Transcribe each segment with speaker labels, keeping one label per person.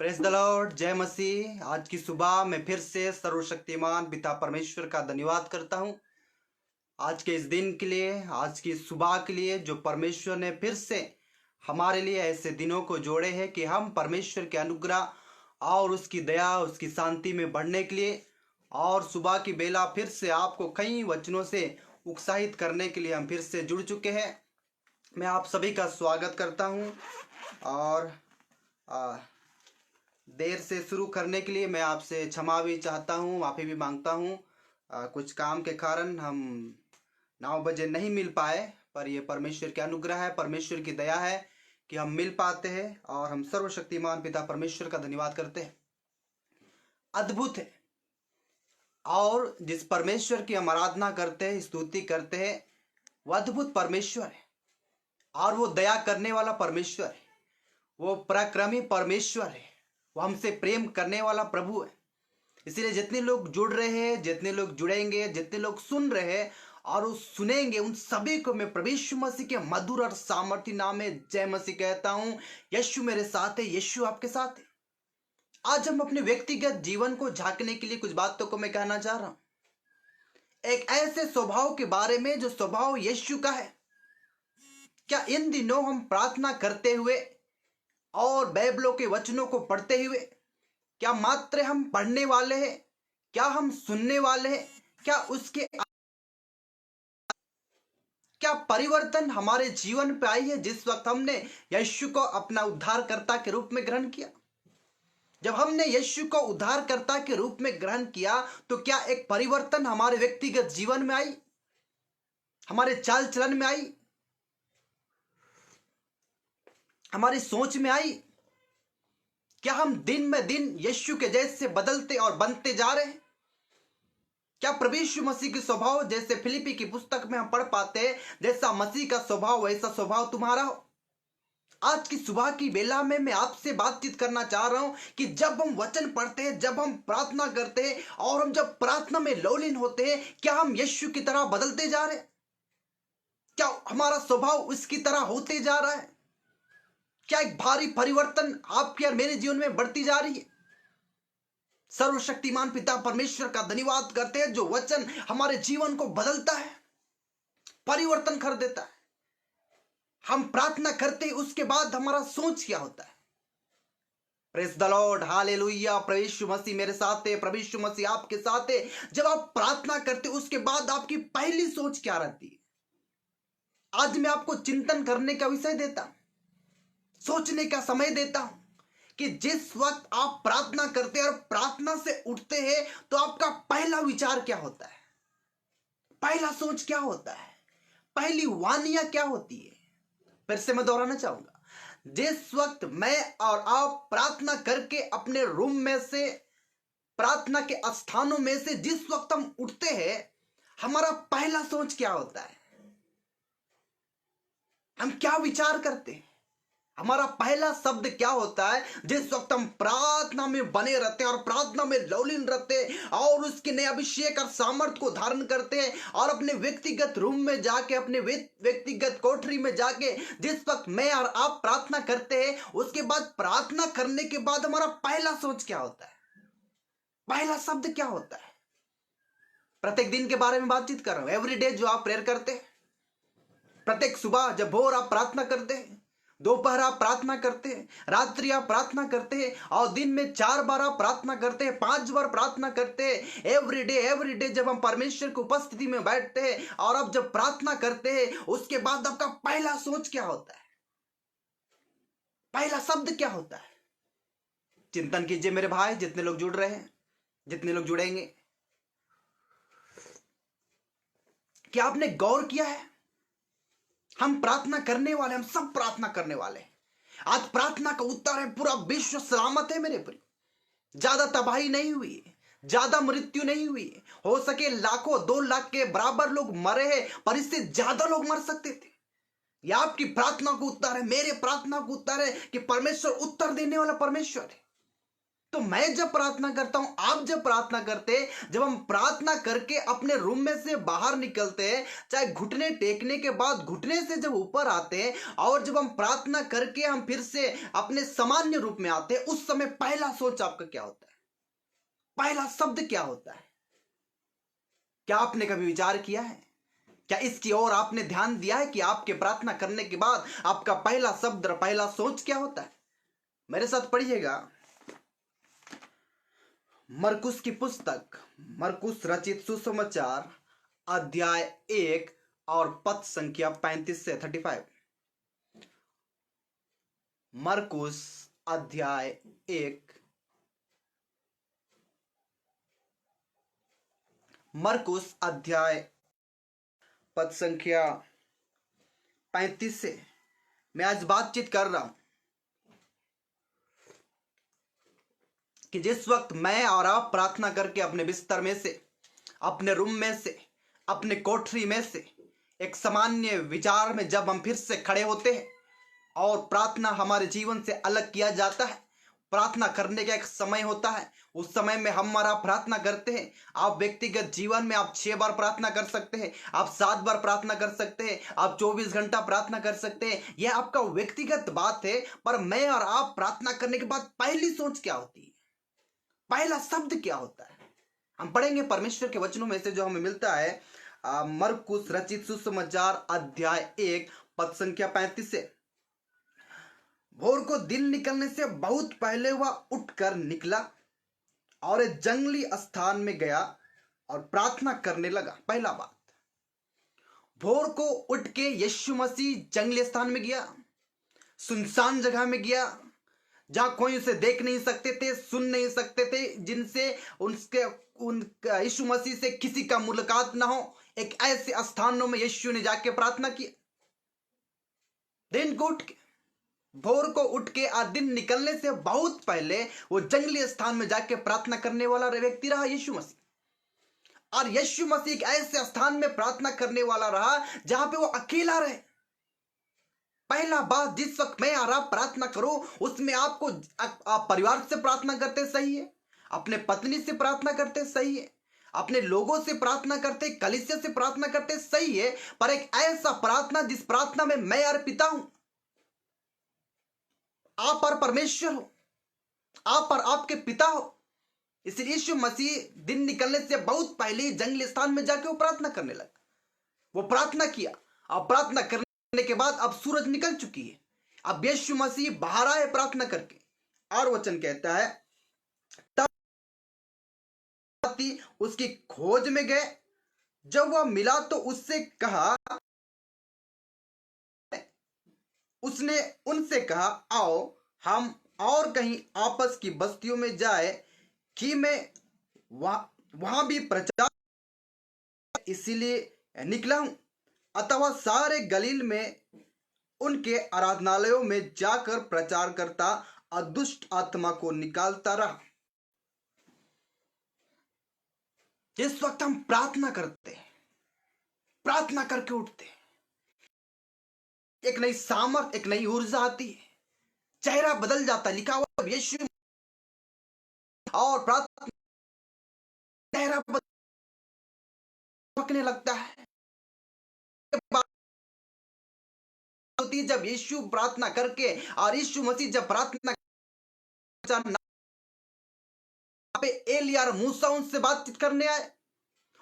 Speaker 1: Press the Lord, जय मसीह। आज की सुबह मैं फिर से सर्वशक्तिमान पिता परमेश्वर का धन्यवाद करता हूँ आज के इस दिन के लिए, आज की सुबह के लिए, जो परमेश्वर ने फिर से हमारे लिए ऐसे दिनों को जोड़े हैं कि हम परमेश्वर के अनुग्रह और उसकी दया, उसकी शांति में बढ़ने के लिए और सुबह की बेला फिर से आपको कई वचनों से उत्साहित करने के लिए हम फिर से जुड़ चुके हैं। मैं आप सभी का स्वागत करता हूँ और देर से शुरू करने के लिए मैं आपसे क्षमा भी चाहता हूँ, माफ़ी भी मांगता हूँ। कुछ काम के कारण हम 9 बजे नहीं मिल पाए, पर यह परमेश्वर के अनुग्रह है, परमेश्वर की दया है कि हम मिल पाते हैं और हम सर्वशक्तिमान पिता परमेश्वर का धन्यवाद करते हैं। अद्भुत है, और जिस परमेश्वर की हम आराधना करते हैं, स्तुति करते हैं, वह अद्भुत परमेश्वर है और वो दया करने वाला परमेश्वर है, वो पराक्रमी परमेश्वर है, वो हमसे प्रेम करने वाला प्रभु है। इसलिए जितने लोग जुड़ रहे हैं, जितने लोग जुड़ेंगे, जितने लोग सुन रहे हैं और वो सुनेंगे, उन सभी को मैं प्रभु यीशु मसीह के मधुर और सामर्थ्य नाम में जय मसीह कहता हूँ। यीशु मेरे साथ है, यीशु आपके साथ है। आज हम अपने व्यक्तिगत जीवन को झांकने के लिए कुछ बातों को मैं कहना चाह रहा हूँ, एक ऐसे स्वभाव के बारे में जो स्वभाव यीशु का है। क्या इन दिनों हम प्रार्थना करते हुए और बाइबलों के वचनों को पढ़ते हुए क्या मात्र हम पढ़ने वाले हैं, क्या हम सुनने वाले हैं, क्या परिवर्तन हमारे जीवन पे आई है जिस वक्त हमने यीशु को अपना उद्धारकर्ता के रूप में ग्रहण किया? जब हमने यीशु को उद्धारकर्ता के रूप में ग्रहण किया तो क्या एक परिवर्तन हमारे व्यक्तिगत जीवन में आई, हमारे चाल चलन में आई, हमारी सोच में आई? क्या हम दिन में दिन यीशु के जैसे बदलते और बनते जा रहे हैं? क्या प्रभु यीशु मसीह के स्वभाव, जैसे फिलिपी की पुस्तक में हम पढ़ पाते हैं, जैसा मसीह का स्वभाव वैसा स्वभाव तुम्हारा हो? आज की सुबह की बेला में मैं आपसे बातचीत करना चाह रहा हूं कि जब हम वचन पढ़ते हैं, जब हम प्रार्थना करते हैं और हम जब प्रार्थना में लौलीन होते हैं, क्या हम यीशु की तरह बदलते जा रहे हैं? क्या हमारा स्वभाव उसकी तरह होते जा रहा है? क्या एक भारी परिवर्तन आपके और मेरे जीवन में बढ़ती जा रही है? सर्वशक्तिमान पिता परमेश्वर का धन्यवाद करते हैं जो वचन हमारे जीवन को बदलता है, परिवर्तन कर देता है। हम प्रार्थना करते हैं, उसके बाद हमारा सोच क्या होता है? Praise the Lord, hallelujah. प्रभु यीशु मसीह मेरे साथ है, प्रभु यीशु मसीह आपके साथ है। जब आप प्रार्थना करते उसके बाद आपकी पहली सोच क्या रहती है? आज मैं आपको चिंतन करने का विषय देता हूं, सोचने का समय देता हूं कि जिस वक्त आप प्रार्थना करते हैं और प्रार्थना से उठते हैं तो आपका पहला विचार क्या होता है, पहला सोच क्या होता है, पहली वानियां क्या होती है? फिर से मैं दोहराना चाहूंगा, जिस वक्त मैं और आप प्रार्थना करके अपने रूम में से, प्रार्थना के स्थानों में से जिस वक्त हम उठते हैं, हमारा पहला सोच क्या होता है? हम क्या विचार करते हैं? हमारा पहला शब्द क्या होता है? जिस वक्त हम प्रार्थना में बने रहते हैं और प्रार्थना में लौलीन रहते हैं और उसके नए अभिषेक और सामर्थ को धारण करते हैं और अपने व्यक्तिगत रूम में जाके, अपने व्यक्तिगत कोठरी में जाके जिस वक्त मैं और आप प्रार्थना करते हैं, उसके बाद प्रार्थना करने के बाद हमारा पहला सोच क्या होता है, पहला शब्द क्या होता है? प्रत्येक दिन के बारे में बातचीत कर रहा हूं। एवरीडे जो आप प्रेयर करते हैं, प्रत्येक सुबह जब भोर आप प्रार्थना करते हैं, दोपहर आप प्रार्थना करते हैं, रात्रि आप प्रार्थना करते हैं और दिन में 4 बार आप प्रार्थना करते हैं, 5 बार प्रार्थना करते हैं। एवरीडे जब हम परमेश्वर की उपस्थिति में बैठते हैं और अब जब प्रार्थना करते हैं, उसके बाद आपका पहला सोच क्या होता है, पहला शब्द क्या होता है? चिंतन कीजिए मेरे भाई, जितने लोग जुड़ रहे हैं, जितने लोग जुड़ेंगे। क्या आपने गौर किया है? हम प्रार्थना करने वाले, हम सब प्रार्थना करने वाले हैं। आज प्रार्थना का उत्तर है पूरा विश्व सलामत है मेरे प्रिय। ज्यादा तबाही नहीं हुई है, ज्यादा मृत्यु नहीं हुई है। हो सके लाखों, 2 लाख के बराबर लोग मरे हैं, पर इससे ज्यादा लोग मर सकते थे। यह आपकी प्रार्थना का उत्तर है, मेरे प्रार्थना का उत्तर है कि परमेश्वर उत्तर देने वाला परमेश्वर है। तो मैं जब प्रार्थना करता हूं, आप जब प्रार्थना करते, जब हम प्रार्थना करके अपने रूम में से बाहर निकलते हैं, चाहे घुटने टेकने के बाद घुटने से जब ऊपर आते हैं, और जब हम प्रार्थना करके हम फिर से अपने सामान्य रूप में आते हैं, उस समय पहला सोच आपका क्या होता है? पहला शब्द क्या होता है? क्या आपने कभी विचार किया है? क्या इसकी ओर आपने ध्यान दिया है कि आपके प्रार्थना करने के बाद आपका पहला शब्द, पहला सोच क्या होता है? मेरे साथ पढ़िएगा मरकुस की पुस्तक, मरकुस रचित सुसमाचार, अध्याय 1 और पद संख्या 35 से 35। मरकुस अध्याय 1, मरकुस अध्याय पद संख्या 35 से मैं आज बातचीत कर रहा हूं कि जिस वक्त मैं और आप प्रार्थना करके अपने बिस्तर में से, अपने रूम में से, अपने कोठरी में से एक सामान्य विचार में जब हम फिर से खड़े होते हैं और प्रार्थना हमारे जीवन से अलग किया जाता है, प्रार्थना करने का एक समय होता है, उस समय में हम और आप प्रार्थना करते हैं। आप व्यक्तिगत जीवन में आप 6 बार प्रार्थना कर सकते हैं, आप 7 बार प्रार्थना कर सकते हैं, आप 24 घंटा प्रार्थना कर सकते हैं, यह आपका व्यक्तिगत बात है। पर मैं और आप प्रार्थना करने के बाद पहली सोच क्या होती है? पहला शब्द क्या होता है? हम पढ़ेंगे परमेश्वर के वचनों में से जो हमें मिलता है मरकुस रचित सुसमाचार अध्याय 1 पद संख्या 35 से। भोर को दिन निकलने से बहुत पहले वह उठकर निकला और एक जंगली स्थान में गया और प्रार्थना करने लगा। पहला बात, भोर को उठ के यीशु मसीह जंगली स्थान में गया, सुनसान जगह में गया, जहां कोई उसे देख नहीं सकते थे, सुन नहीं सकते थे, जिनसे यीशु मसीह से किसी का मुलाकात ना हो। एक ऐसे स्थानों में यीशु ने जाके प्रार्थना की। दिन को उठ के, भोर को उठ के दिन निकलने से बहुत पहले वो जंगली स्थान में जाके प्रार्थना करने वाला व्यक्ति रहा यीशु मसीह। और यीशु मसीह एक ऐसे स्थान में प्रार्थना करने वाला रहा जहां पे वो अकेला रहे। पहला बात, जिस वक्त मैं और आप प्रार्थना करो उसमें आपको आप परिवार से प्रार्थना करते सही है, अपने पत्नी से प्रार्थना करते सही है, अपने लोगों से प्रार्थना करते, कलीसिया से प्रार्थना करते सही है, पर एक ऐसा प्रार्थना जिस प्रार्थना में मैं और पिता हूं, आप और परमेश्वर हो, आप और आपके पिता हो। इसलिए यीशु मसीह दिन निकलने से बहुत पहले जंगली स्थान में जाके वो प्रार्थना करने लगा। वो प्रार्थना किया और प्रार्थना करने के बाद अब सूरज निकल चुकी है। अब यीशु मसीह बाहर आए प्रार्थना करके, और वचन कहता है तब उसकी खोज में गए। जब वह मिला तो उससे कहा, उसने उनसे कहा, आओ हम और कहीं आपस की बस्तियों में जाए कि मैं वहां भी प्रचार, इसीलिए निकला हूं। अतः सारे गलील में उनके आराधनालयों में जाकर प्रचार करता और दुष्ट आत्मा को निकालता रहा। जिस वक्त हम प्रार्थना करते, प्रार्थना करके उठते, एक नई सामर्थ, एक नई ऊर्जा आती है, चेहरा बदल जाता है। लिखा हुआ यीशु और प्रार्थना चेहरा बदलने लगता है। होती है जब यीशु प्रार्थना करके और यीशु मसीह जब प्रार्थना पे एलिया और मूसा उनसे बातचीत करने आए,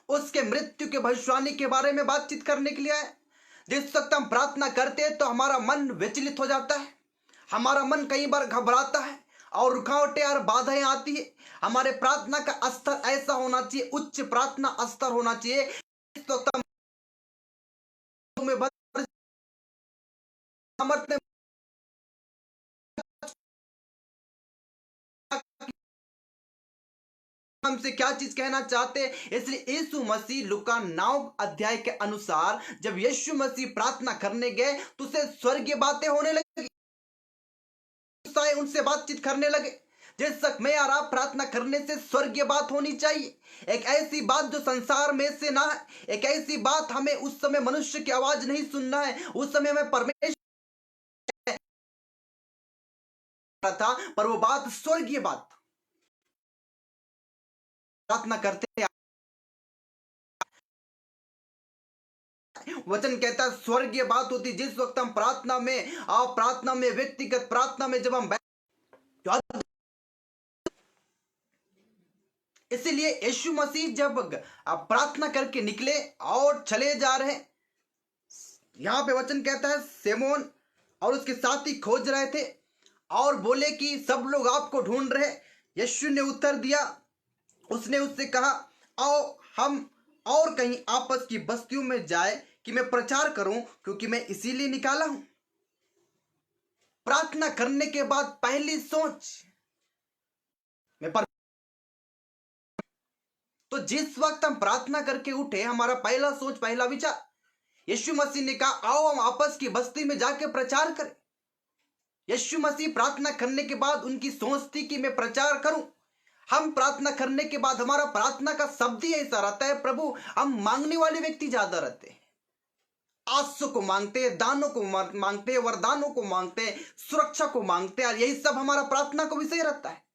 Speaker 1: उसके मृत्यु के भविष्यवाणी के बारे में बातचीत करने के लिए आए। जिस वक्त हम प्रार्थना करते हैं तो हमारा मन विचलित हो जाता है, हमारा मन कई बार घबराता है और रुकावटें और बाधाएं आती है। हमारे प्रार्थना का स्तर ऐसा होना चाहिए, उच्च प्रार्थना स्तर होना चाहिए। इस वक्त हम सामर्थ्य हमसे क्या चीज कहना चाहते हैं। इसलिए यीशु मसीह लूका 9 अध्याय के अनुसार जब यीशु मसीह प्रार्थना करने गए तो उसे स्वर्गीय बातें होने लगी, उनसे बातचीत करने लगे। जिस तक मैं और आप प्रार्थना करने से स्वर्गीय बात होनी चाहिए, एक ऐसी बात जो संसार में से ना है, एक ऐसी बात हमें उस समय मनुष्य की आवाज नहीं सुनना है, उस समय हमें परमेश्वर था, पर वो बात स्वर्गीय बात। प्रार्थना करते हैं। वचन कहता है स्वर्गीय बात होती जिस वक्त हम प्रार्थना में, आप प्रार्थना में, व्यक्तिगत प्रार्थना में जब हम इसीलिए यीशु मसीह जब प्रार्थना करके निकले और चले जा रहे, यहां पे वचन कहता है सिमोन और उसके साथी खोज रहे थे और बोले कि सब लोग आपको ढूंढ रहे। यीशु ने उत्तर दिया, उसने उससे कहा आओ हम और कहीं आपस की बस्तियों में जाए कि मैं प्रचार करूं, क्योंकि मैं इसीलिए निकाला हूं। प्रार्थना करने के बाद पहली सोच मैं तो जिस वक्त हम प्रार्थना करके उठे, हमारा पहला सोच, पहला विचार, यीशु मसीह ने कहा आओ हम आपस की बस्ती में जाके प्रचार करें। यीशु मसीह प्रार्थना करने के बाद उनकी सोच थी कि मैं प्रचार करूं। हम प्रार्थना करने के बाद हमारा प्रार्थना का शब्द ही ऐसा रहता है, प्रभु हम मांगने वाले व्यक्ति ज्यादा रहते हैं, आंसू को मांगते हैं, दानों को मांगते हैं, वरदानों को मांगते हैं, सुरक्षा को मांगते हैं, और यही सब हमारा प्रार्थना का विषय रहता है।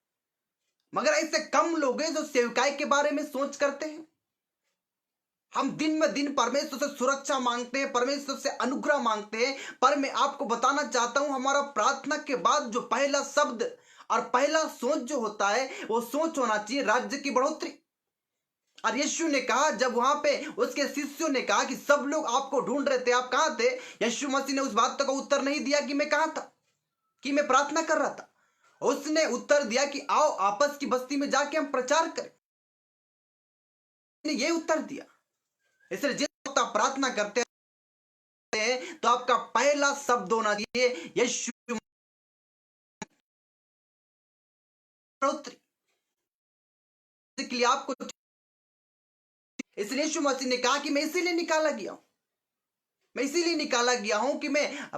Speaker 1: मगर ऐसे कम लोग हैं जो सेवकाई के बारे में सोच करते हैं। हम दिन में दिन परमेश्वर से सुरक्षा मांगते हैं, परमेश्वर से अनुग्रह मांगते हैं, पर मैं आपको बताना चाहता हूं हमारा प्रार्थना के बाद जो पहला शब्द और पहला सोच जो होता है, वो सोच होना चाहिए राज्य की बढ़ोतरी। और यीशु ने कहा, जब वहां पे उसके शिष्यों ने कहा कि सब लोग आपको ढूंढ रहे थे, आप कहां थे, यीशु मसीह ने उस बात का उत्तर नहीं दिया कि मैं कहां था, कि मैं प्रार्थना कर रहा था। उसने उत्तर दिया कि आओ आपस की बस्ती में जाके हम प्रचार करें। ये उत्तर दिया। इसलिए जिस वक्त आप प्रार्थना करते हैं तो आपका पहला शब्द होना चाहिए यीशु। इसलिए आपको, इसलिए यीशु मसीह ने कहा कि मैं इसीलिए निकाला गया हूं, मैं इसीलिए निकाला गया हूं कि मैं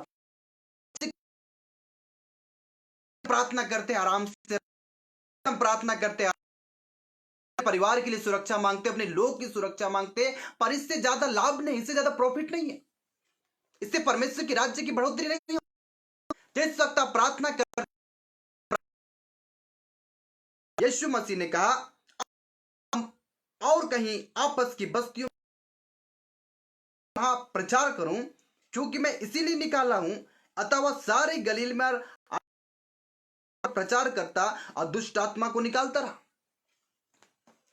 Speaker 1: प्रार्थना करते आराम से, हम प्रार्थना करते परिवार के लिए सुरक्षा मांगते, अपने लोग की सुरक्षा मांगते, पर इससे ज्यादा लाभ नहीं, इससे ज्यादा प्रॉफिट नहीं है, इससे परमेश्वर की राज्य की बढ़ोतरी नहीं है। जिस वक्त आप प्रार्थना कर, यीशु मसीह ने कहा और कहीं आपस की बस्तियों प्रचार करूं, क्योंकि मैं इसीलिए निकाला हूं। अतः वह सारे गलील में प्रचार करता और दुष्ट आत्मा को निकालता रहा।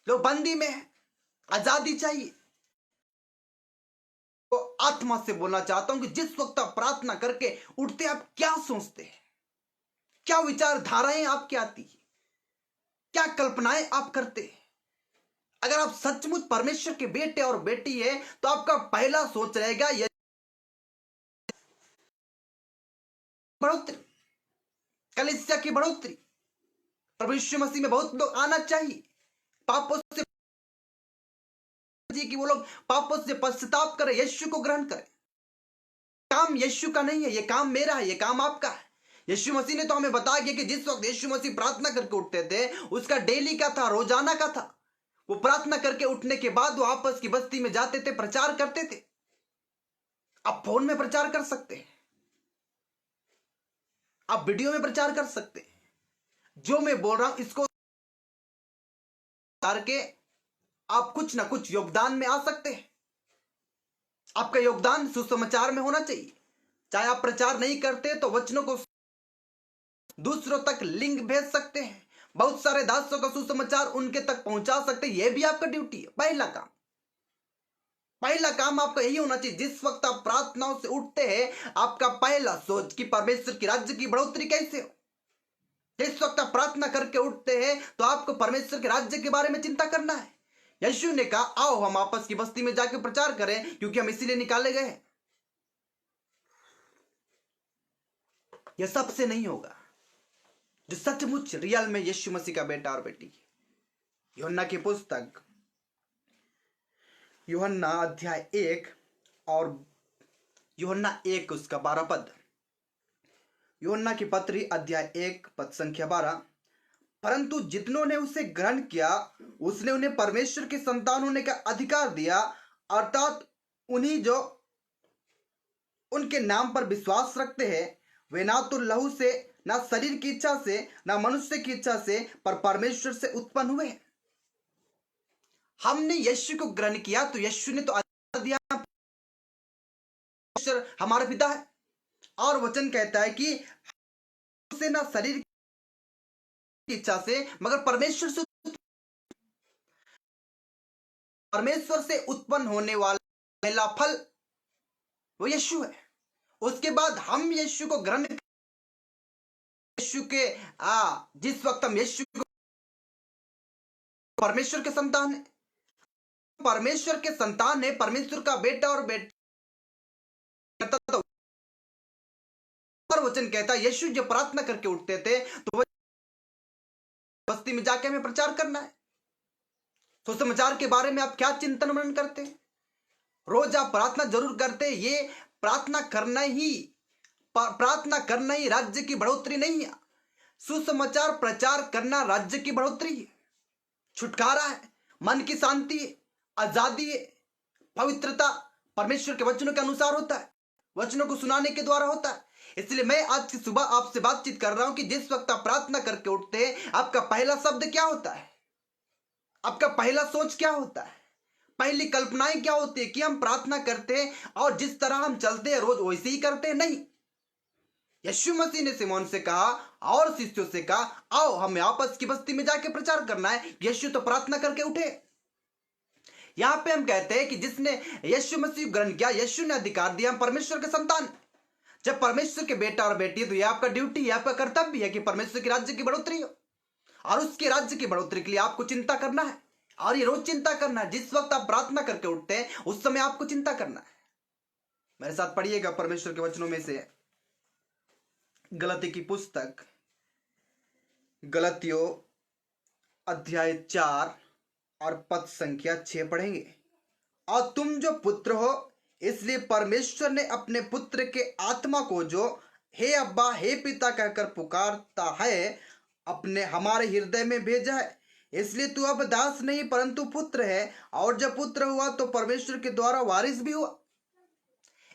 Speaker 1: लोग बंदी में है, आजादी चाहिए। तो आत्मा से बोलना चाहता हूं कि जिस वक्त आप प्रार्थना करके उठते, आप क्या सोचते हैं, क्या विचारधाराएं आपकी आती है, क्या कल्पनाएं आप करते हैं। अगर आप सचमुच परमेश्वर के बेटे और बेटी है तो आपका पहला सोच रहेगा बढ़ोतरी, कलीसिया की बढ़ोतरी। प्रभु यीशु मसीह में बहुत लोग आना चाहिए, पापों से, कि वो लोग पापों से पश्चाताप करें, यीशु को ग्रहण करें। काम यीशु का नहीं है, ये काम मेरा है, ये काम आपका है। यीशु मसीह ने तो हमें बताया गया कि जिस वक्त यीशु मसीह प्रार्थना करके उठते थे, उसका डेली का था, रोजाना का था। वो प्रार्थना करके उठने के बाद वो आपस की बस्ती में जाते थे, प्रचार करते थे। आप फोन में प्रचार कर सकते हैं, आप वीडियो में प्रचार कर सकते हैं। जो मैं बोल रहा हूं इसको करके आप कुछ ना कुछ योगदान में आ सकते हैं। आपका योगदान सुसमाचार में होना चाहिए। चाहे आप प्रचार नहीं करते तो वचनों को दूसरों तक लिंक भेज सकते हैं, बहुत सारे दासों का सुसमाचार उनके तक पहुंचा सकते हैं। यह भी आपका ड्यूटी है। पहला काम आपका यही होना चाहिए। जिस वक्त आप प्रार्थनाओं से उठते हैं, आपका पहला सोच कि परमेश्वर की राज्य की बढ़ोतरी कैसे हो। जिस वक्त आप प्रार्थना करके उठते हैं तो आपको परमेश्वर के राज्य के बारे में चिंता करना है। यीशु ने कहा आओ हम आपस की बस्ती में जाकर प्रचार करें, क्योंकि हम इसीलिए निकाले गए हैं। यह सबसे नहीं होगा जो सचमुच रियल में यीशु मसीह का बेटा और बेटी। यूहन्ना की पुस्तक, यूहन्ना अध्याय 1 और यूहन्ना 1 उसका 12 पद। यूहन्ना की पत्री अध्याय 1 पद संख्या 12। परंतु जितनों ने उसे ग्रहण किया, उसने उन्हें परमेश्वर के संतान होने का अधिकार दिया, अर्थात उन्हीं जो उनके नाम पर विश्वास रखते हैं। वे ना तो लहू से, ना शरीर की इच्छा से, ना मनुष्य की इच्छा से, पर परमेश्वर से उत्पन्न हुए हैं। हमने यीशु को ग्रहण किया तो यीशु ने तो अधिकार दिया, परमेश्वर हमारा पिता है। और वचन कहता है कि उसे ना शरीर की इच्छा से मगर परमेश्वर से उत्पन्न होने वाला पहला फल वो यीशु है। उसके बाद हम यीशु को ग्रहण, यीशु के जिस वक्त हम यीशु को परमेश्वर के संतान है, परमेश्वर के संतान है, परमेश्वर का बेटा और बेटा। तो वचन कहता है यीशु जब प्रार्थना करके उठते थे तो वह बस्ती में जाके हमें प्रचार करना है। तो समाचार के बारे में आप क्या चिंतन मनन करते हैं? रोज आप प्रार्थना जरूर करते हैं। ये प्रार्थना करना ही राज्य की बढ़ोतरी नहीं है। सुसमाचार प्रचार करना राज्य की बढ़ोतरी है, छुटकारा है, मन की शांति है, आजादी है, पवित्रता परमेश्वर के वचनों के अनुसार होता है, वचनों को सुनाने के द्वारा होता है। इसलिए मैं आज की सुबह आपसे बातचीत कर रहा हूं कि जिस वक्त आप प्रार्थना करके उठते हैं, आपका पहला शब्द क्या होता है? आपका पहला सोच क्या होता है? पहली कल्पनाएं क्या होती है? कि हम प्रार्थना करते हैं और जिस तरह हम चलते हैं रोज वैसे ही करते हैं? नहीं। यीशु मसीह ने सिमोन से कहा और शिष्यों से कहा, आओ हमें आपस की बस्ती में जाके प्रचार करना है। यीशु तो प्रार्थना करके उठे। यहां पे हम कहते हैं कि जिसने यीशु मसीह ग्रहण किया, यीशु ने अधिकार दिया, हम परमेश्वर के संतान। जब परमेश्वर के बेटा और बेटी है तो यह आपका ड्यूटी है, आपका कर्तव्य है कि परमेश्वर के राज्य की बढ़ोतरी हो। और उसके राज्य की बढ़ोतरी के लिए आपको चिंता करना है, और ये रोज चिंता करना है। जिस वक्त आप प्रार्थना करके उठते हैं उस समय आपको चिंता करना है। मेरे साथ पढ़िएगा परमेश्वर के वचनों में से गलती की पुस्तक, गलतियों अध्याय 4 और पद संख्या 6 पढ़ेंगे। और तुम जो पुत्र हो, इसलिए परमेश्वर ने अपने पुत्र के आत्मा को जो हे अब्बा हे पिता कहकर पुकारता है, अपने हमारे हृदय में भेजा है। इसलिए तू अब दास नहीं परंतु पुत्र है, और जब पुत्र हुआ तो परमेश्वर के द्वारा वारिस भी हुआ।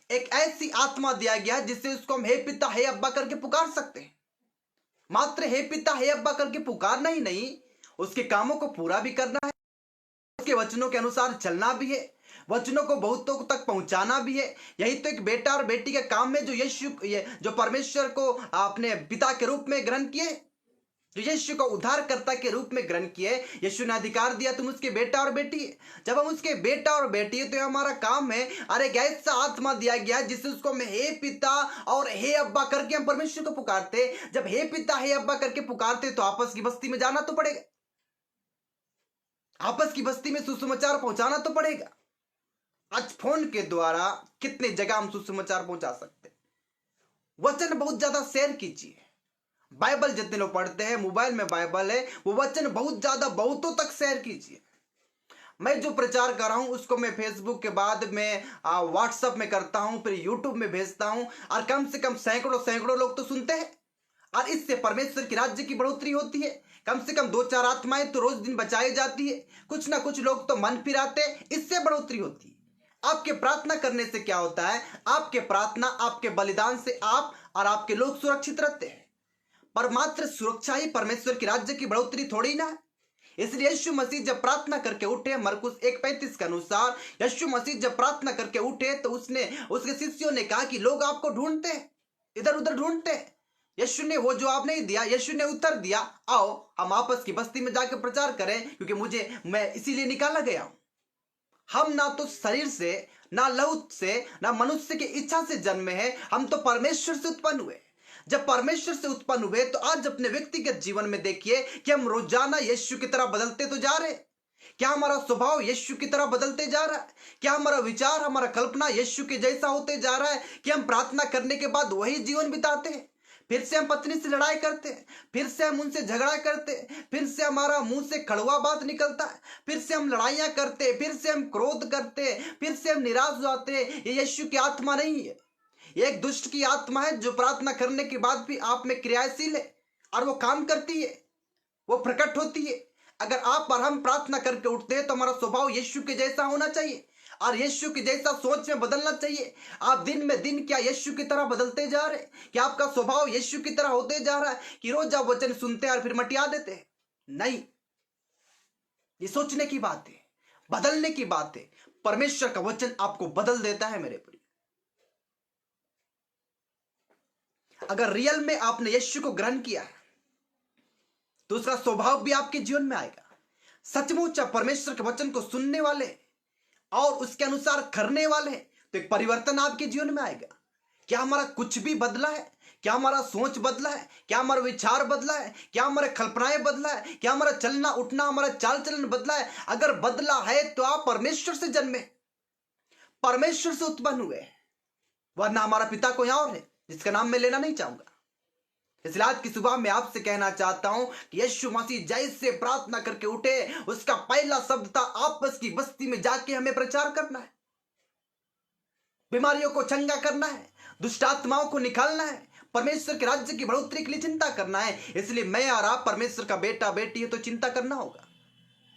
Speaker 1: एक ऐसी आत्मा दिया गया जिससे उसको हम हे पिता हे अब्बा करके पुकार सकते हैं। मात्र हे पिता हे अब्बा करके पुकारना ही नहीं, उसके कामों को पूरा भी करना है, उसके वचनों के अनुसार चलना भी है, वचनों को बहुतों तक पहुंचाना भी है। यही तो एक बेटा और बेटी का काम है, जो परमेश्वर को अपने पिता के रूप में ग्रहण किए, जो यीशु को उद्धारकर्ता के रूप में ग्रहण किए। यीशु ने अधिकार दिया तुम उसके बेटा और बेटी है। जब हम उसके बेटा और बेटी है तो हमारा काम है, अरे ऐसा आत्मा दिया गया जिससे उसको हम हे पिता और हे अब्बा करके हम परमेश्वर को पुकारते। जब हे पिता हे अब्बा करके पुकारते तो आपस की बस्ती में जाना तो पड़ेगा, आपस की बस्ती में सुसमाचार पहुंचाना तो पड़ेगा। आज फोन के द्वारा कितने जगह हम सुसमाचार पहुंचा सकते। वचन बहुत ज्यादा शेयर कीजिए। बाइबल जितने लोग पढ़ते हैं, मोबाइल में बाइबल है, वो वचन बहुत ज्यादा बहुतों तक शेयर कीजिए। मैं जो प्रचार कर रहा हूं उसको मैं फेसबुक के बाद में व्हाट्सएप में करता हूं, फिर यूट्यूब में भेजता हूं, और कम से कम सैकड़ों लोग तो सुनते हैं। और इससे परमेश्वर की राज्य की बढ़ोतरी होती है। कम से कम 2-4 आत्माएं तो रोज दिन बचाई जाती है, कुछ ना कुछ लोग तो मन फिराते, इससे बढ़ोतरी होती है। आपके प्रार्थना करने से क्या होता है? आपके प्रार्थना आपके बलिदान से आप और आपके लोग सुरक्षित रहते हैं। पर मात्र सुरक्षा ही परमेश्वर की राज्य की बढ़ोतरी थोड़ी ना है। इसलिए यीशु मसीह जब प्रार्थना करके उठे, मरकुस 1:35 के अनुसार यीशु मसीह जब प्रार्थना करके उठे तो उसके शिष्यों ने कहा कि लोग आपको ढूंढते हैं, इधर उधर ढूंढते हैं। यीशु ने वो जवाब नहीं दिया, यीशु ने उत्तर दिया, आओ हम आपस की बस्ती में जाकर प्रचार करें, क्योंकि मैं इसीलिए निकाला गया हूं। हम ना तो शरीर से, ना लहू से, ना मनुष्य की इच्छा से जन्मे हैं, हम तो परमेश्वर से उत्पन्न हुए। जब परमेश्वर से उत्पन्न हुए तो आज अपने व्यक्तिगत जीवन में देखिए कि हम रोजाना यीशु की तरह बदलते तो जा रहे। क्या हमारा स्वभाव यीशु की तरह बदलते जा रहा है? क्या हमारा विचार, हमारा कल्पना यीशु के जैसा होते जा रहा है? कि हम प्रार्थना करने के बाद वही जीवन बिताते हैं? फिर से हम पत्नी से लड़ाई करते हैं, फिर से हम उनसे झगड़ा करते हैं, फिर से हमारा मुंह से कड़वा बात निकलता है, फिर से हम लड़ाइयां करते हैं, फिर से हम क्रोध करते हैं, फिर से हम निराश हो जाते हैं। ये यीशु की आत्मा नहीं है, ये एक दुष्ट की आत्मा है जो प्रार्थना करने के बाद भी आप में क्रियाशील है और वो काम करती है, वो प्रकट होती है। अगर आप और हम प्रार्थना करके उठते हैं तो हमारा स्वभाव यीशु के जैसा होना चाहिए और यीशु की जैसा सोच में बदलना चाहिए। आप दिन में दिन क्या यीशु की तरह बदलते जा रहे हैं? क्या आपका स्वभाव यीशु की तरह होते जा रहा है कि रोज आप वचन सुनते हैं और फिर मटिया देते हैं? नहीं, ये सोचने की बात है। बदलने की बात है। परमेश्वर का वचन आपको बदल देता है मेरे प्रिय। अगर रियल में आपने यीशु को ग्रहण किया है तो उसका स्वभाव भी आपके जीवन में आएगा। सचमुच आप परमेश्वर के वचन को सुनने वाले और उसके अनुसार करने वाले तो एक परिवर्तन आपके जीवन में आएगा। क्या हमारा कुछ भी बदला है? क्या हमारा सोच बदला है? क्या हमारा विचार बदला है? क्या हमारे कल्पनाएं बदला है? क्या हमारा चलना उठना, हमारा चाल चलन बदला है? अगर बदला है तो आप परमेश्वर से जन्मे, परमेश्वर से उत्पन्न हुए, वरना हमारा पिता कोई और है जिसका नाम मैं लेना नहीं चाहूंगा। इसलिए आज की सुबह मैं आपसे कहना चाहता हूं कि यीशु मसीह जैसे प्रार्थना करके उठे, उसका पहला शब्द था आपस की बस्ती में जाके हमें प्रचार करना है, बीमारियों को चंगा करना है, दुष्ट आत्माओं को निकालना है, परमेश्वर के राज्य की बढ़ोतरी के लिए चिंता करना है। इसलिए मैं और आप परमेश्वर का बेटा बेटी है तो चिंता करना होगा।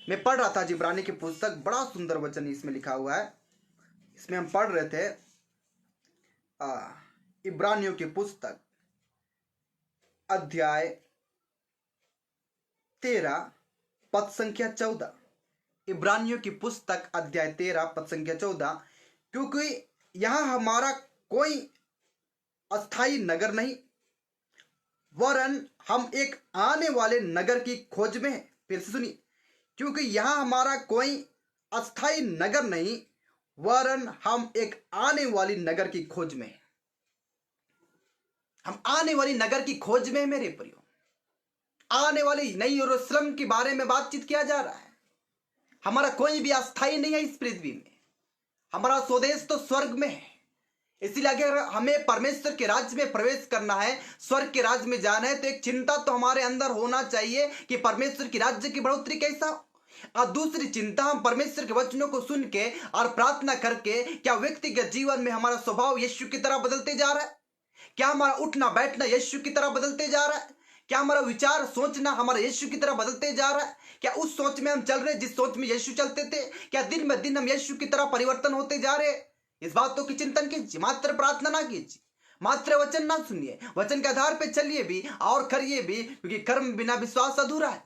Speaker 1: मैं पढ़ रहा था इब्रानी की पुस्तक, बड़ा सुंदर वचन इसमें लिखा हुआ है। इसमें हम पढ़ रहे थे इब्रानियों की पुस्तक अध्याय 13 पद संख्या 14। इब्रानियों की पुस्तक अध्याय 13 पद संख्या 14। क्योंकि यहां हमारा कोई अस्थाई नगर नहीं, वरन हम एक आने वाले नगर की खोज में हैं। फिर से सुनिए, क्योंकि यहां हमारा कोई अस्थाई नगर नहीं, वरन हम एक आने वाली नगर की खोज में हैं। हम आने वाली नगर की खोज में मेरे प्रियो, आने वाली नई यरूशलेम के बारे में बातचीत किया जा रहा है। हमारा कोई भी अस्थाई नहीं है इस पृथ्वी में, हमारा स्वदेश तो स्वर्ग में है। इसलिए अगर हमें परमेश्वर के राज्य में प्रवेश करना है, स्वर्ग के राज्य में जाना है, तो एक चिंता तो हमारे अंदर होना चाहिए कि परमेश्वर की राज्य की बढ़ोतरी कैसा हो। और दूसरी चिंता, हम परमेश्वर के वचनों को सुन के और प्रार्थना करके क्या व्यक्तिगत जीवन में हमारा स्वभाव यीशु की तरह बदलते जा रहा है? क्या हमारा उठना बैठना यीशु की तरह बदलते जा रहा है? क्या हमारा विचार सोचना हमारा यीशु की तरह बदलते जा रहा है? क्या उस सोच में हम चल रहे जिस सोच में यीशु चलते थे? क्या दिन ब दिन हम यीशु की तरह परिवर्तन होते जा रहे? इस बातों की चिंतन कीजिए, मात्र प्रार्थना ना कीजिए, मात्र वचन ना सुनिए, वचन के आधार पर चलिए भी और करिए भी, क्योंकि कर्म बिना विश्वास अधूरा है।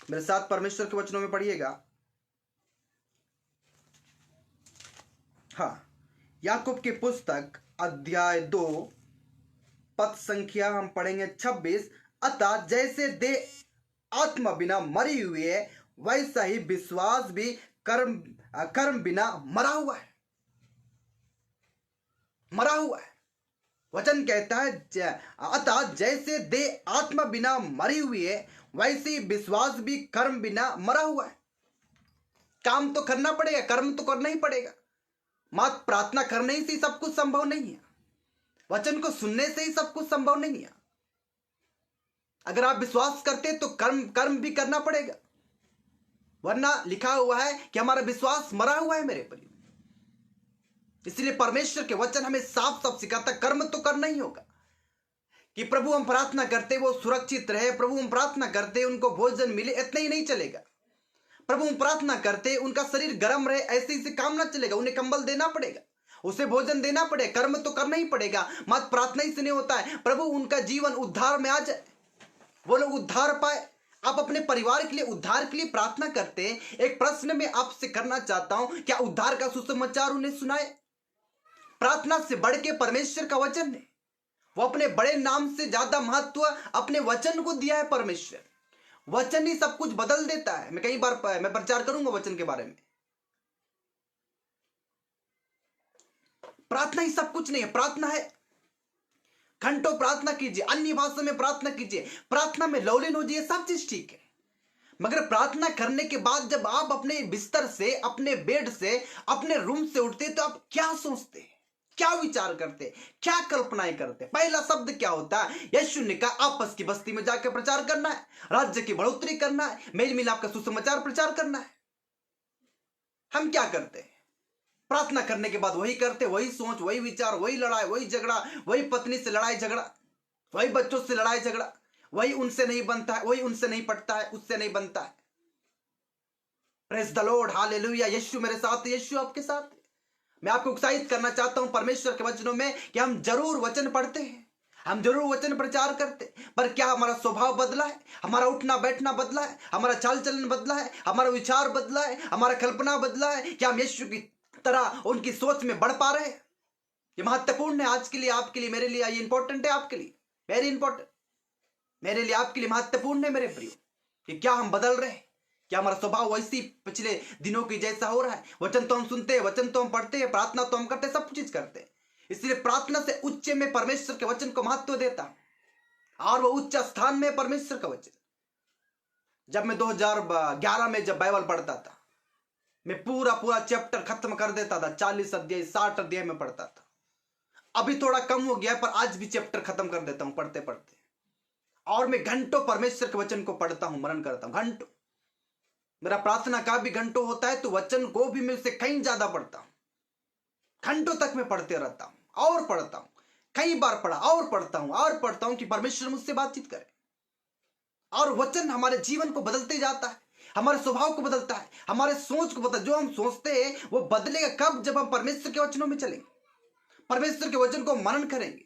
Speaker 1: मेरे साथ परमेश्वर के वचनों में पढ़िएगा। हाँ, याकूब की पुस्तक अध्याय 2 पद संख्या हम पढ़ेंगे 26। अतः जैसे देह आत्मा बिना मरी हुई है, वैसा ही विश्वास भी कर्म बिना मरा हुआ है। मरा हुआ है। वचन कहता है अतः जैसे देह आत्मा बिना मरी हुई है, वैसे ही विश्वास भी कर्म बिना मरा हुआ है। काम तो करना पड़ेगा, कर्म तो करना ही पड़ेगा। मात्र प्रार्थना करने से ही सब कुछ संभव नहीं है, वचन को सुनने से ही सब कुछ संभव नहीं है। अगर आप विश्वास करते तो कर्म भी करना पड़ेगा, वरना लिखा हुआ है कि हमारा विश्वास मरा हुआ है मेरे प्रिय। इसलिए परमेश्वर के वचन हमें साफ साफ सिखाता, कर्म तो करना ही होगा। कि प्रभु हम प्रार्थना करते वो सुरक्षित रहे, प्रभु हम प्रार्थना करते उनको भोजन मिले, इतना ही नहीं चलेगा। प्रभु हम प्रार्थना करते उनका शरीर गर्म रहे, ऐसे ही काम ना चलेगा। उन्हें कंबल देना पड़ेगा, उसे भोजन देना पड़ेगा, कर्म तो करना ही पड़ेगा। मात्र प्रार्थना ही से नहीं होता है। प्रभु उनका जीवन उद्धार में आ जाए, वो लोग उद्धार पाए। आप अपने परिवार के लिए उद्धार के लिए प्रार्थना करते हैं। एक प्रश्न मैं आपसे करना चाहता हूं, क्या उद्धार का सुसमाचार उन्हें सुनाए? प्रार्थना से बढ़ के परमेश्वर का वचन है। वो अपने बड़े नाम से ज्यादा महत्व अपने वचन को दिया है। परमेश्वर वचन ही सब कुछ बदल देता है। मैं कई बार मैं प्रचार करूंगा वचन के बारे में। प्रार्थना ही सब कुछ नहीं है, प्रार्थना है घंटों प्रार्थना कीजिए, अन्य भाषा में प्रार्थना कीजिए, प्रार्थना में लौलीन हो जाइए, सब चीज ठीक है। मगर प्रार्थना करने के बाद जब आप अपने बिस्तर से, अपने बेड से, अपने रूम से उठते तो आप क्या सोचते, क्या विचार करते, क्या कल्पनाएं करते? पहला शब्द क्या होता है? यीशु ने कहा आपस की बस्ती में जाकर प्रचार करना है, राज्य की बढ़ोतरी करना है, मेल मिलाप का सुसमाचार प्रचार करना है। हम क्या करते हैं? प्रार्थना करने के बाद वही करते, वही सोच, वही विचार, वही लड़ाई, वही झगड़ा, वही पत्नी से लड़ाई झगड़ा, वही बच्चों से लड़ाई झगड़ा, वही उनसे नहीं बनता है, वही उनसे नहीं पटता है, उससे नहीं बनता है। Praise the Lord, hallelujah. यीशु मेरे साथ, यीशु आपके साथ। मैं आपको उत्साहित करना चाहता हूं परमेश्वर के वचनों में कि हम जरूर वचन पढ़ते हैं, हम जरूर वचन प्रचार करते, पर क्या हमारा स्वभाव बदला है? हमारा उठना बैठना बदला है? हमारा चाल चलन बदला है? हमारा विचार बदला है? हमारा कल्पना बदला है? क्या हम यीशु की तरह उनकी सोच में बढ़ पा रहे हैं? ये महत्वपूर्ण है आज के लिए, आपके लिए, मेरे लिए। ये इंपॉर्टेंट है आपके लिए, वेरी इंपॉर्टेंट। मेरे लिए, आपके लिए महत्वपूर्ण है मेरे प्रियो, कि क्या हम बदल रहे हैं? क्या हमारा स्वभाव वैसी पिछले दिनों की जैसा हो रहा है? वचन तो हम सुनते हैं, वचन तो हम पढ़ते हैं, प्रार्थना तो हम करते हैं, सब चीज करते हैं। इसलिए प्रार्थना से उच्च में परमेश्वर के वचन को महत्व देता हूं, और वो उच्च स्थान में परमेश्वर का वचन। जब मैं 2011 में जब बाइबल पढ़ता था, मैं पूरा पूरा चैप्टर खत्म कर देता था। 40 अध्याय 60 अध्याय में पढ़ता था। अभी थोड़ा कम हो गया, पर आज भी चैप्टर खत्म कर देता हूं पढ़ते पढ़ते। और मैं घंटों परमेश्वर के वचन को पढ़ता हूं, मनन करता हूं, घंटों। मेरा प्रार्थना का भी घंटों होता है, तो वचन को भी मैं उससे कहीं ज्यादा पढ़ता हूं। घंटों तक मैं पढ़ते रहता हूं और पढ़ता हूं, कई बार पढ़ा और पढ़ता हूं और पढ़ता हूं, कि परमेश्वर मुझसे बातचीत करे। और वचन हमारे जीवन को बदलते जाता है, हमारे स्वभाव को बदलता है, हमारे सोच को बदलता है। जो हम सोचते हैं वो बदलेगा कब? जब हम परमेश्वर के वचनों में चलेंगे, परमेश्वर के वचन को मनन करेंगे।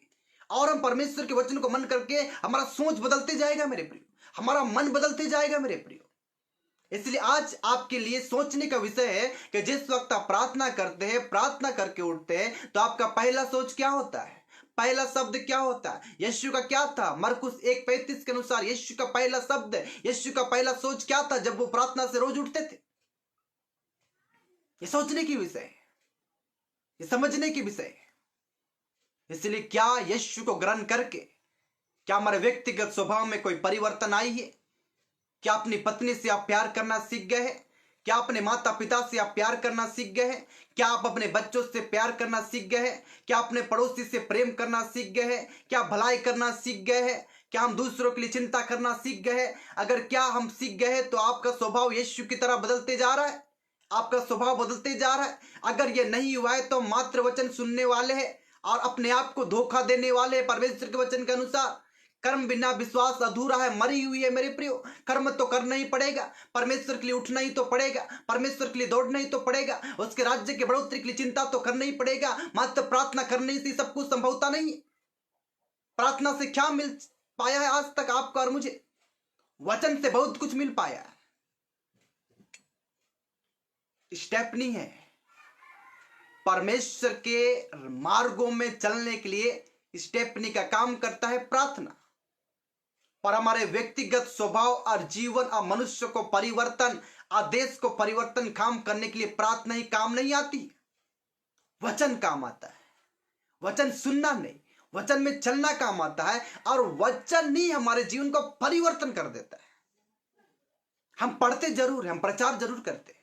Speaker 1: और हम परमेश्वर के वचन को मन करके हमारा सोच बदलते जाएगा मेरे प्रियो, हमारा मन बदलते जाएगा मेरे प्रियो। इसलिए आज आपके लिए सोचने का विषय है कि जिस वक्त आप प्रार्थना करते हैं, प्रार्थना करके उठते हैं, तो आपका पहला सोच क्या होता है? पहला शब्द क्या होता है? यीशु का क्या था? मरकुस 1:35 के अनुसार यीशु का पहला शब्द, यीशु का पहला सोच क्या था जब वो प्रार्थना से रोज उठते थे? ये सोचने की विषय है, ये समझने की विषय है। इसलिए क्या यीशु को ग्रहण करके क्या हमारे व्यक्तिगत स्वभाव में कोई परिवर्तन आई है? क्या अपनी पत्नी से आप प्यार करना सीख गए हैं? क्या अपने माता पिता से आप प्यार करना सीख गए हैं? क्या आप अपने बच्चों से प्यार करना सीख गए हैं? क्या अपने पड़ोसी से प्रेम करना सीख गए हैं? क्या भलाई करना सीख गए हैं? क्या हम दूसरों के लिए चिंता करना सीख गए हैं? अगर क्या हम सीख गए हैं, तो आपका स्वभाव यीशु की तरह बदलते जा रहा है, आपका स्वभाव बदलते जा रहा है। अगर ये नहीं हुआ है, तो मात्र वचन सुनने वाले हैं और अपने आप को धोखा देने वाले। परमेश्वर के वचन के अनुसार कर्म बिना विश्वास अधूरा है, मरी हुई है मेरे प्रियो। कर्म तो करना ही पड़ेगा, परमेश्वर के लिए उठना ही तो पड़ेगा, परमेश्वर के लिए दौड़ना ही तो पड़ेगा, उसके राज्य के बढ़ोतरी के लिए चिंता तो करना ही पड़ेगा। मात्र प्रार्थना करने से सब कुछ संभवता नहीं है। प्रार्थना से क्या मिल पाया है आज तक आपको और मुझे? वचन से बहुत कुछ मिल पाया है। स्टेपनी है, परमेश्वर के मार्गों में चलने के लिए स्टेपनी का काम करता है प्रार्थना। पर हमारे व्यक्तिगत स्वभाव और जीवन और मनुष्य को परिवर्तन, आदेश को परिवर्तन काम करने के लिए प्रार्थना ही काम नहीं आती, वचन काम आता है। वचन सुनना नहीं, वचन में चलना काम आता है। और वचन ही हमारे जीवन को परिवर्तन कर देता है। हम पढ़ते जरूर हैं, हम प्रचार जरूर करते हैं,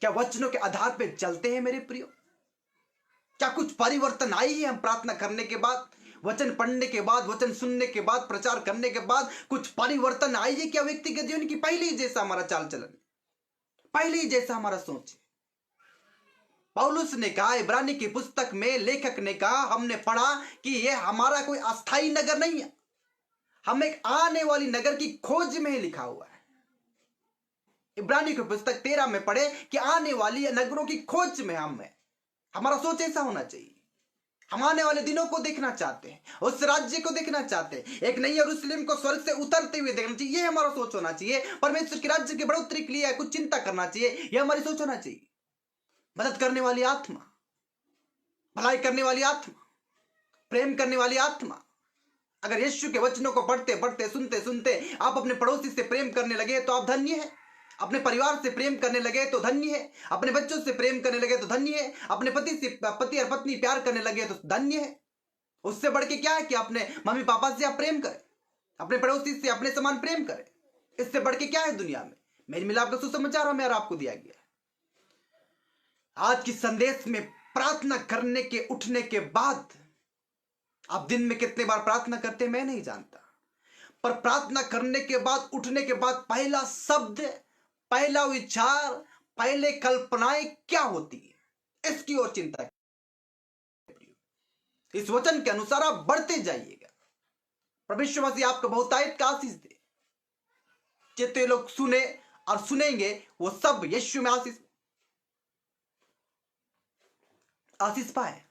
Speaker 1: क्या वचनों के आधार पर चलते हैं मेरे प्रियो? क्या कुछ परिवर्तन आई है हम प्रार्थना करने के बाद, वचन पढ़ने के बाद, वचन सुनने के बाद, प्रचार करने के बाद कुछ परिवर्तन आई है क्या व्यक्तिगत जीवन की? पहले ही जैसा हमारा चाल चलन, पहले ही जैसा हमारा सोच है। पौलुस ने कहा, इब्रानी की पुस्तक में लेखक ने कहा, हमने पढ़ा कि यह हमारा कोई अस्थाई नगर नहीं है, हम एक आने वाली नगर की खोज में लिखा हुआ है। इब्रानी की पुस्तक 13 में पढ़े कि आने वाली नगरों की खोज में हम है। हमारा सोच ऐसा होना चाहिए। हम आने वाले दिनों को देखना चाहते हैं, उस राज्य को देखना चाहते हैं, एक नई यरूशलेम को स्वर्ग से उतरते हुए देखना चाहिए। ये हमारा सोच होना चाहिए। परमेश्वर के राज्य की बढ़ोतरी के लिए कुछ चिंता करना चाहिए, यह हमारी सोच होना चाहिए। मदद करने वाली आत्मा, भलाई करने वाली आत्मा, प्रेम करने वाली आत्मा। अगर यीशु के वचनों को पढ़ते पढ़ते, सुनते सुनते आप अपने पड़ोसी से प्रेम करने लगे तो आप धन्य हैं। अपने परिवार से प्रेम करने लगे तो धन्य है। अपने बच्चों से प्रेम करने लगे तो धन्य है। अपने पति और पत्नी प्यार करने लगे तो धन्य है। उससे बढ़ के क्या है कि अपने मम्मी पापा से आप प्रेम करें, अपने पड़ोसी से अपने समान प्रेम करें। इससे बढ़ के क्या है दुनिया में? मेरी मिलाप का सुसमाचार हमें और आपको दिया गया है। आज की संदेश में प्रार्थना करने के उठने के बाद, आप दिन में कितने बार प्रार्थना करते हैं मैं नहीं जानता, पर प्रार्थना करने के बाद, उठने के बाद पहला शब्द, पहला विचार, पहले कल्पनाएं क्या होती है, इसकी ओर चिंता करिए। इस वचन के अनुसार आप बढ़ते जाइएगा। परमेश्वर मसीह आपको बहुतायत का आशीष दे। जितने लोग सुने और सुनेंगे वो सब यीशु में आशीष पाए।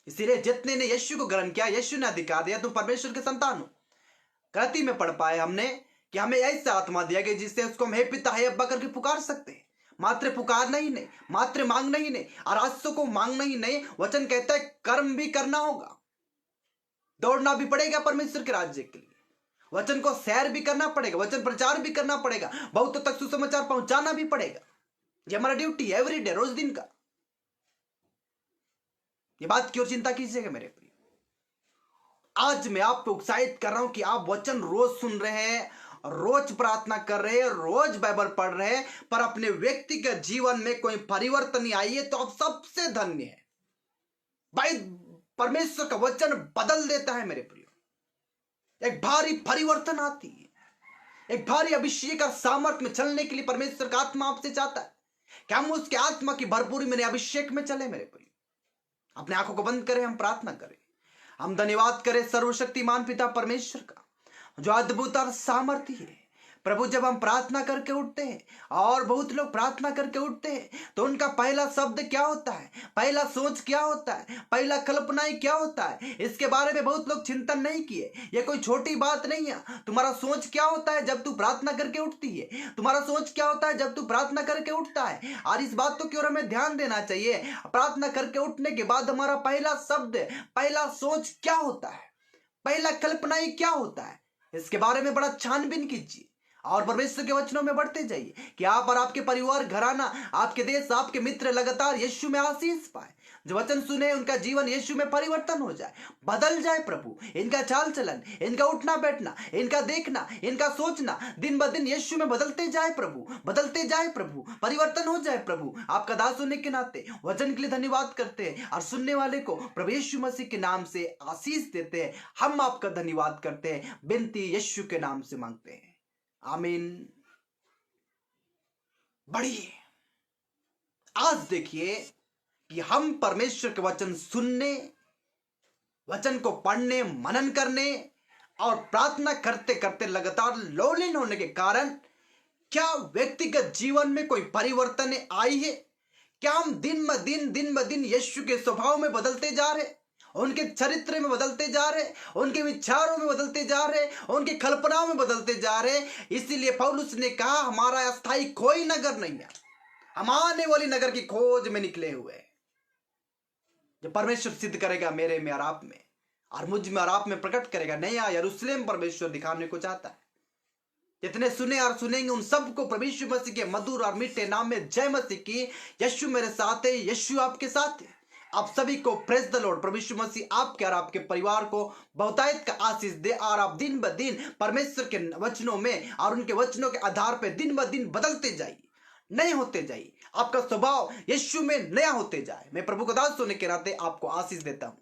Speaker 1: इसीलिए जितने ने यीशु को ग्रहण किया, यीशु ने अधिकार दिया, तुम परमेश्वर के संतान हो। गलती में पढ़ पाए हमने कि हमें ऐसा आत्मा दिया गया जिससे उसको हम हे पिता हे अब्बा करके पुकार सकते हैं। मात्र पुकारना ही नहीं, मात्र मांगना ही नहीं, आराध्य को मांगना ही नहीं, वचन कहता है कर्म भी करना होगा, दौड़ना भी पड़ेगा परमेश्वर के राज्य के लिए, वचन को सैर भी करना पड़ेगा, वचन प्रचार भी करना पड़ेगा, बहुतों तक सुसमाचार पहुंचाना भी पड़ेगा। ये हमारा ड्यूटी है एवरी डे, रोज दिन का। ये बात की ओर चिंता कीजिएगा मेरे प्रिय। आज मैं आपको उत्साहित कर रहा हूं कि आप वचन रोज सुन रहे हैं, रोज प्रार्थना कर रहे हैं, रोज बाइबल पढ़ रहे हैं, पर अपने व्यक्तिगत जीवन में कोई परिवर्तन नहीं आई है, तो आप सबसे धन्य है भाई। परमेश्वर का वचन बदल देता है मेरे प्रियो। एक भारी परिवर्तन आती है, एक भारी अभिषेक और सामर्थ्य में चलने के लिए परमेश्वर का आत्मा आपसे चाहता है कि हम उसके आत्मा की भरपूरी में अभिषेक में चले मेरे प्रियो। अपने आंखों को बंद करें, हम प्रार्थना करें, हम धन्यवाद करें सर्वशक्तिमान पिता परमेश्वर का जो अद्भुत और सामर्थ्य है। प्रभु, जब हम प्रार्थना करके उठते हैं, और बहुत लोग प्रार्थना करके उठते हैं, तो उनका पहला शब्द क्या होता है, पहला सोच क्या होता है, पहला कल्पनाएं क्या होता है, इसके बारे में बहुत लोग चिंतन नहीं किए। ये कोई छोटी बात नहीं है। तुम्हारा सोच क्या होता है जब तू प्रार्थना करके उठती है, तुम्हारा सोच क्या होता है जब तू प्रार्थना करके उठता है, और इस बातों की ओर हमें ध्यान देना चाहिए। प्रार्थना करके उठने के बाद हमारा पहला शब्द, पहला सोच क्या होता है, पहला कल्पनाएं क्या होता है, इसके बारे में बड़ा छानबीन कीजिए और परमेश्वर के वचनों में बढ़ते जाइए कि आप और आपके परिवार, घराना, आपके देश, आपके मित्र लगातार यीशु में आशीष पाए। जो वचन सुने उनका जीवन यीशु में परिवर्तन हो जाए, बदल जाए। प्रभु, इनका चाल चलन, इनका उठना बैठना, इनका देखना, इनका सोचना दिन ब दिन यीशु में बदलते जाए प्रभु, बदलते जाए प्रभु, परिवर्तन हो जाए प्रभु। आपका दास होने के नाते वचन के लिए धन्यवाद करते हैं और सुनने वाले को प्रभु यीशु मसीह के नाम से आशीष देते हैं। हम आपका धन्यवाद करते हैं, बिनती यीशु के नाम से मांगते हैं, आमीन। बढ़िए, आज देखिए कि हम परमेश्वर के वचन सुनने, वचन को पढ़ने, मनन करने और प्रार्थना करते करते लगातार लौलीन होने के कारण क्या व्यक्तिगत जीवन में कोई परिवर्तन आई है? क्या हम दिन ब दिन यीशु के स्वभाव में बदलते जा रहे, उनके चरित्र में बदलते जा रहे, उनके विचारों में बदलते जा रहे, उनकी कल्पनाओं में बदलते जा रहे? इसीलिए पौलुस ने कहा हमारा अस्थाई कोई नगर नहीं है, हम आने वाली नगर की खोज में निकले हुए, जो परमेश्वर सिद्ध करेगा मेरे में और आप में, और मुझ में और आप में प्रकट करेगा। नया यरूशलेम परमेश्वर दिखाने को चाहता है। जितने सुने और सुनेंगे उन सबको प्रभु मसीह के मधुर और मीठे नाम में जय मसीह की। यीशु मेरे साथ है, यीशु आपके साथ है। आप सभी को प्रेज द लॉर्ड। प्रभु मसीह आपके और आपके परिवार को बहुतायत का आशीष दे, और आप दिन ब दिन परमेश्वर के वचनों में और उनके वचनों के आधार पर दिन ब दिन बदलते जाइए, नए होते जाइए, आपका स्वभाव यीशु में नया होते जाए। मैं प्रभु का दास होने के नाते आपको आशीष देता हूं।